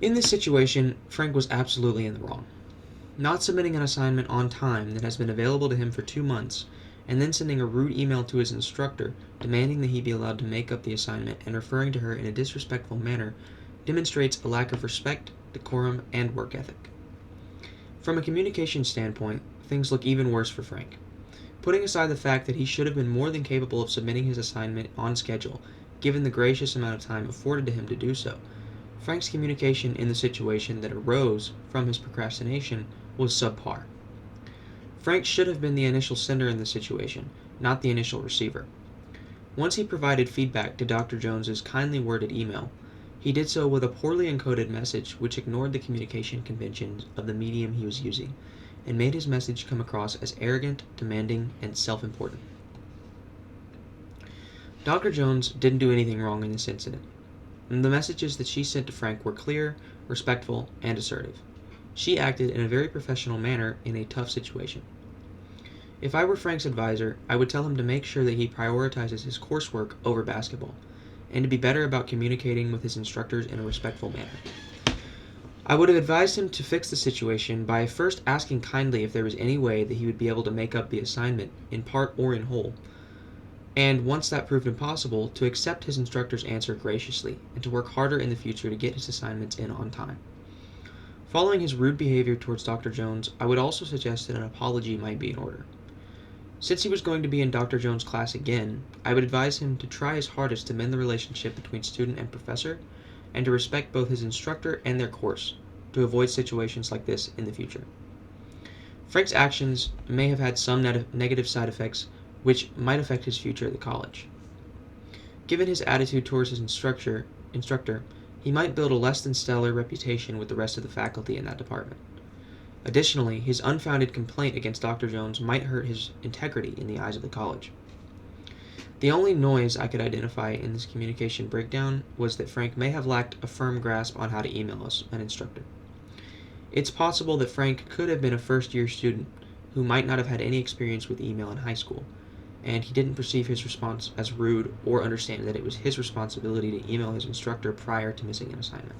In this situation, Frank was absolutely in the wrong. Not submitting an assignment on time that has been available to him for 2 months, and then sending a rude email to his instructor demanding that he be allowed to make up the assignment and referring to her in a disrespectful manner demonstrates a lack of respect, decorum, and work ethic. From a communication standpoint, things look even worse for Frank. Putting aside the fact that he should have been more than capable of submitting his assignment on schedule, given the gracious amount of time afforded to him to do so, Frank's communication in the situation that arose from his procrastination was subpar. Frank should have been the initial sender in the situation, not the initial receiver. Once he provided feedback to Dr. Jones's kindly worded email, he did so with a poorly encoded message which ignored the communication conventions of the medium he was using, and made his message come across as arrogant, demanding, and self-important. Dr. Jones didn't do anything wrong in this incident, and the messages that she sent to Frank were clear, respectful, and assertive. She acted in a very professional manner in a tough situation. If I were Frank's advisor, I would tell him to make sure that he prioritizes his coursework over basketball, and to be better about communicating with his instructors in a respectful manner. I would have advised him to fix the situation by first asking kindly if there was any way that he would be able to make up the assignment, in part or in whole, and once that proved impossible, to accept his instructor's answer graciously, and to work harder in the future to get his assignments in on time. Following his rude behavior towards Dr. Jones, I would also suggest that an apology might be in order. Since he was going to be in Dr. Jones' class again, I would advise him to try his hardest to mend the relationship between student and professor, and to respect both his instructor and their course, to avoid situations like this in the future. Frank's actions may have had some negative side effects which might affect his future at the college. Given his attitude towards his instructor, he might build a less than stellar reputation with the rest of the faculty in that department. Additionally, his unfounded complaint against Dr. Jones might hurt his integrity in the eyes of the college. The only noise I could identify in this communication breakdown was that Frank may have lacked a firm grasp on how to email an instructor. It's possible that Frank could have been a first-year student who might not have had any experience with email in high school, and he didn't perceive his response as rude or understand that it was his responsibility to email his instructor prior to missing an assignment.